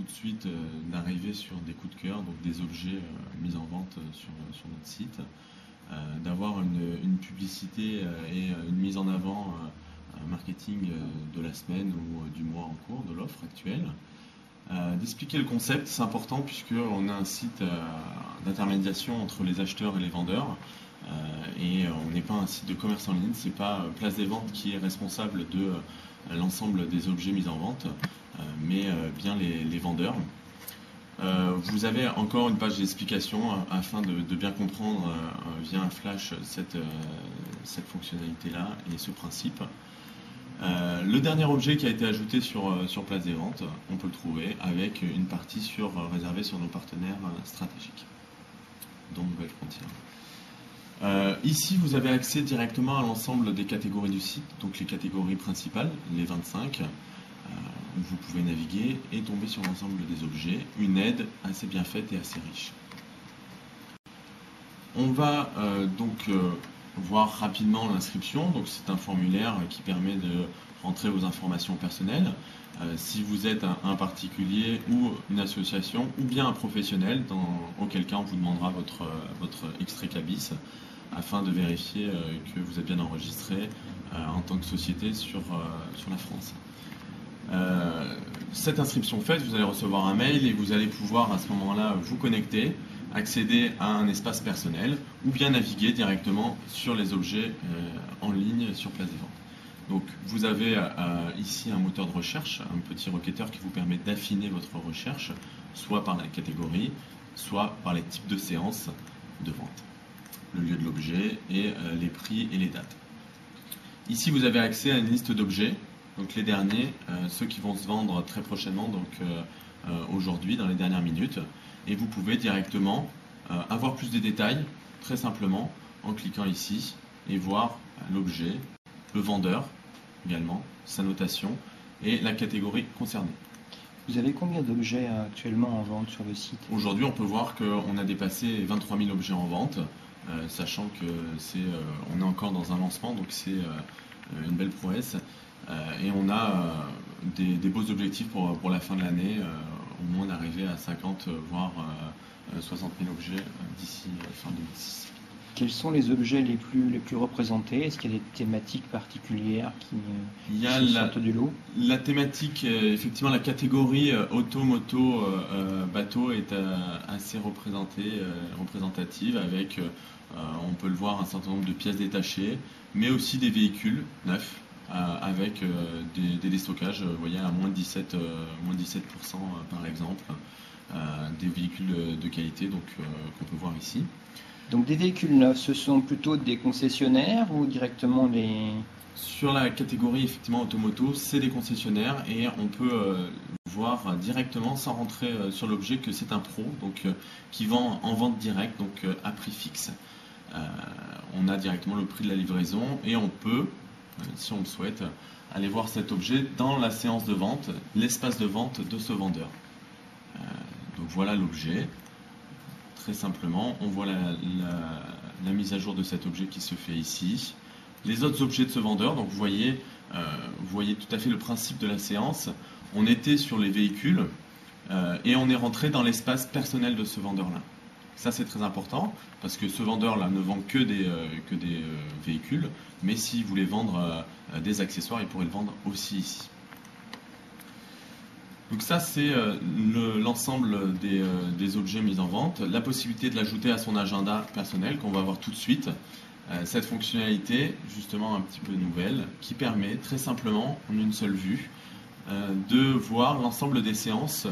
tout de suite d'arriver sur des coups de cœur, donc des objets mis en vente sur notre site, d'avoir une publicité et une mise en avant marketing de la semaine ou du mois en cours, de l'offre actuelle. D'expliquer le concept, c'est important puisqu'on a un site d'intermédiation entre les acheteurs et les vendeurs et on n'est pas un site de commerce en ligne, c'est pas Place des Ventes qui est responsable de l'ensemble des objets mis en vente, mais bien les vendeurs. Vous avez encore une page d'explication afin de bien comprendre via un flash cette fonctionnalité-là et ce principe. Le dernier objet qui a été ajouté sur Place des Ventes, on peut le trouver avec une partie réservée sur nos partenaires stratégiques, dont Nouvelle Frontière. Ici, vous avez accès directement à l'ensemble des catégories du site, donc les catégories principales, les 25, où vous pouvez naviguer et tomber sur l'ensemble des objets, une aide assez bien faite et assez riche. On va donc voir rapidement l'inscription. Donc c'est un formulaire qui permet de rentrer vos informations personnelles. Si vous êtes un particulier ou une association ou bien un professionnel, auquel cas on vous demandera votre extrait CABIS afin de vérifier que vous êtes bien enregistré en tant que société sur la France. Cette inscription faite, vous allez recevoir un mail et vous allez pouvoir à ce moment-là vous connecter, accéder à un espace personnel ou bien naviguer directement sur les objets en ligne sur Place des Ventes. Donc vous avez ici un moteur de recherche, un petit requêteur qui vous permet d'affiner votre recherche, soit par la catégorie, soit par les types de séances de vente, le lieu de l'objet et les prix et les dates. Ici vous avez accès à une liste d'objets, donc les derniers, ceux qui vont se vendre très prochainement, donc aujourd'hui dans les dernières minutes. Et vous pouvez directement avoir plus de détails, très simplement, en cliquant ici et voir l'objet, le vendeur également, sa notation et la catégorie concernée. Vous avez combien d'objets actuellement en vente sur le site? Aujourd'hui, on peut voir qu'on a dépassé 23 000 objets en vente, sachant que on est encore dans un lancement, donc c'est une belle prouesse. Et on a des beaux objectifs pour la fin de l'année, au moins d'arriver à 50 voire 60 000 objets d'ici fin 2006. Quels sont les objets les plus représentés? Est-ce qu'il y a des thématiques particulières qui sortent du lot? La thématique, effectivement, la catégorie auto, moto, bateau est assez représentative avec, on peut le voir, un certain nombre de pièces détachées, mais aussi des véhicules neufs. Avec des déstockages, vous voyez, à moins 17% par exemple, des véhicules de qualité qu'on peut voir ici. Donc des véhicules neufs, ce sont plutôt des concessionnaires ou directement les... Sur la catégorie effectivement automoto, c'est des concessionnaires et on peut voir directement sans rentrer sur l'objet que c'est un pro, donc qui vend en vente directe, donc à prix fixe. On a directement le prix de la livraison et on peut, si on le souhaite, aller voir cet objet dans la séance de vente, l'espace de vente de ce vendeur. Donc voilà l'objet. Très simplement, on voit la mise à jour de cet objet qui se fait ici. Les autres objets de ce vendeur, donc vous voyez tout à fait le principe de la séance. On était sur les véhicules et on est rentré dans l'espace personnel de ce vendeur-là. Ça c'est très important parce que ce vendeur-là ne vend que des véhicules, mais s'il voulait vendre des accessoires, il pourrait le vendre aussi ici. Donc ça c'est l'ensemble des objets mis en vente, la possibilité de l'ajouter à son agenda personnel qu'on va voir tout de suite. Cette fonctionnalité justement un petit peu nouvelle qui permet très simplement en une seule vue de voir l'ensemble des séances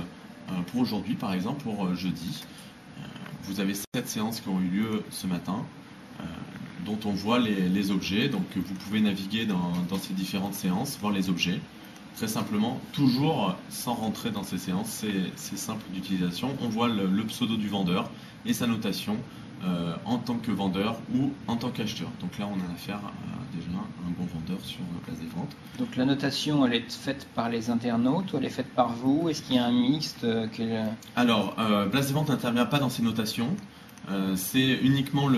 pour aujourd'hui, par exemple pour jeudi. Vous avez 7 séances qui ont eu lieu ce matin, dont on voit les objets. Donc vous pouvez naviguer dans ces différentes séances, voir les objets. Très simplement, toujours sans rentrer dans ces séances, c'est simple d'utilisation. On voit le pseudo du vendeur et sa notation en tant que vendeur ou en tant qu'acheteur. Donc là, on a affaire à déjà un bon vendeur sur Place des Ventes. Donc la notation, elle est faite par les internautes ou elle est faite par vous? Est-ce qu'il y a un mixte Alors, Place des Ventes n'intervient pas dans ces notations. C'est uniquement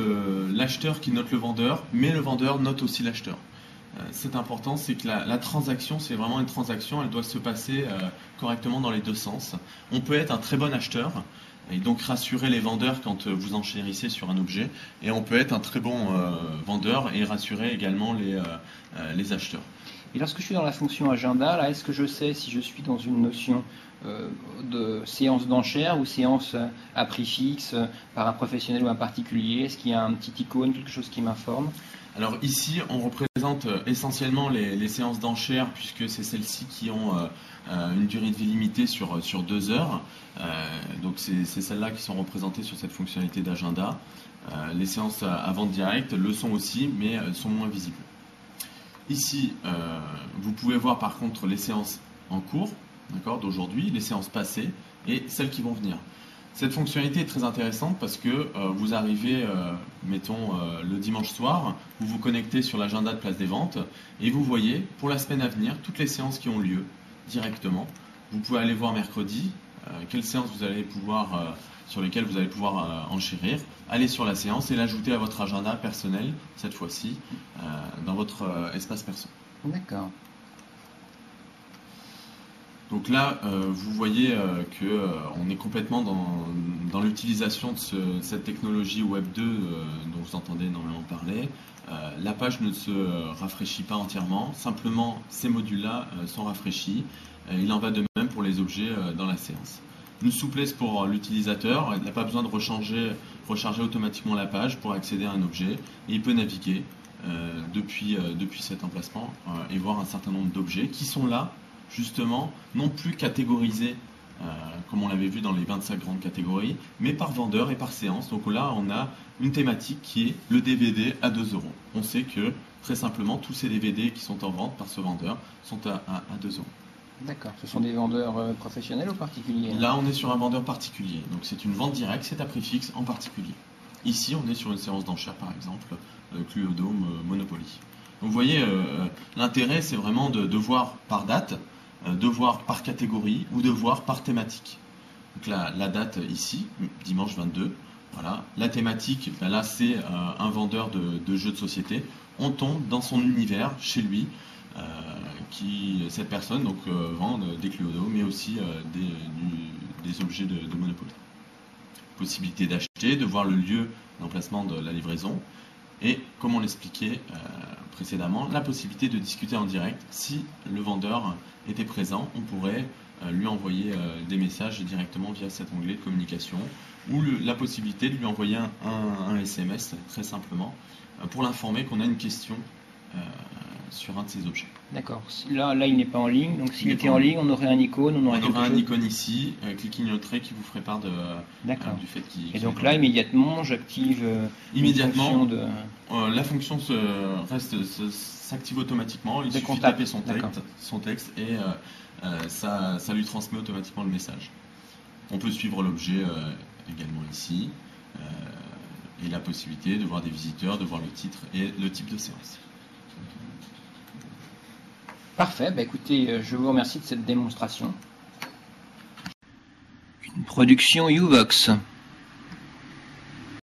l'acheteur qui note le vendeur, mais le vendeur note aussi l'acheteur. c'est important, c'est que la transaction, c'est vraiment une transaction, elle doit se passer correctement dans les deux sens. On peut être un très bon acheteur et donc rassurer les vendeurs quand vous enchérissez sur un objet, et on peut être un très bon vendeur et rassurer également les acheteurs. Et lorsque je suis dans la fonction agenda, là, est-ce que je sais si je suis dans une notion de séance d'enchères ou séance à prix fixe par un professionnel ou un particulier? Est-ce qu'il y a un petit icône, quelque chose qui m'informe? Alors ici, on représente essentiellement les séances d'enchères, puisque c'est celles-ci qui ont une durée de vie limitée sur 2 heures. Donc c'est celles-là qui sont représentées sur cette fonctionnalité d'agenda. Les séances à vente directe le sont aussi, mais sont moins visibles. Ici, vous pouvez voir par contre les séances en cours, d'aujourd'hui, les séances passées et celles qui vont venir. Cette fonctionnalité est très intéressante parce que vous arrivez, mettons, le dimanche soir, vous vous connectez sur l'agenda de Place des Ventes et vous voyez pour la semaine à venir toutes les séances qui ont lieu directement. Vous pouvez aller voir mercredi quelles séances vous allez pouvoir, sur lesquelles vous allez pouvoir enchérir. Aller sur la séance et l'ajouter à votre agenda personnel, cette fois-ci, dans votre espace perso. D'accord. Donc là, vous voyez qu'on est complètement dans l'utilisation de cette technologie Web 2 dont vous entendez énormément parler. La page ne se rafraîchit pas entièrement, simplement ces modules-là sont rafraîchis. Il en va de même pour les objets dans la séance. Une souplesse pour l'utilisateur, il n'a pas besoin de recharger automatiquement la page pour accéder à un objet, et il peut naviguer depuis cet emplacement et voir un certain nombre d'objets qui sont là, justement, non plus catégorisés comme on l'avait vu dans les 25 grandes catégories, mais par vendeur et par séance. Donc là, on a une thématique qui est le DVD à 2 euros. On sait que, très simplement, tous ces DVD qui sont en vente par ce vendeur sont à 2 euros. D'accord. Ce sont des vendeurs professionnels ou particuliers? Là, on est sur un vendeur particulier. Donc c'est une vente directe, c'est à prix fixe en particulier. Ici, on est sur une séance d'enchères, par exemple, Cluedo, Monopoly. Donc vous voyez, l'intérêt, c'est vraiment de voir par date, de voir par catégorie ou de voir par thématique. Donc la date ici, dimanche 22, voilà. La thématique, ben là c'est un vendeur de jeux de société. On tombe dans son univers, chez lui, cette personne donc, vend des Cluedo, mais aussi des objets de Monopoly. Possibilité d'acheter, de voir le lieu d'emplacement de la livraison. Et, comme on l'expliquait précédemment, la possibilité de discuter en direct. Si le vendeur était présent, on pourrait lui envoyer des messages directement via cet onglet de communication, ou la possibilité de lui envoyer un SMS, très simplement, pour l'informer qu'on a une question sur un de ces objets. D'accord. Là, il n'est pas en ligne. Donc, s'il était en ligne, on aurait un icône. On aurait un icône ici, clignoterait qui vous ferait part du fait qu'il. Et donc là, immédiatement, j'active. Immédiatement, la fonction s'active automatiquement. Il suffit de taper son texte et ça lui transmet automatiquement le message. On peut suivre l'objet également ici et la possibilité de voir des visiteurs, de voir le titre et le type de séance. Parfait, écoutez, je vous remercie de cette démonstration. Une production Uvox.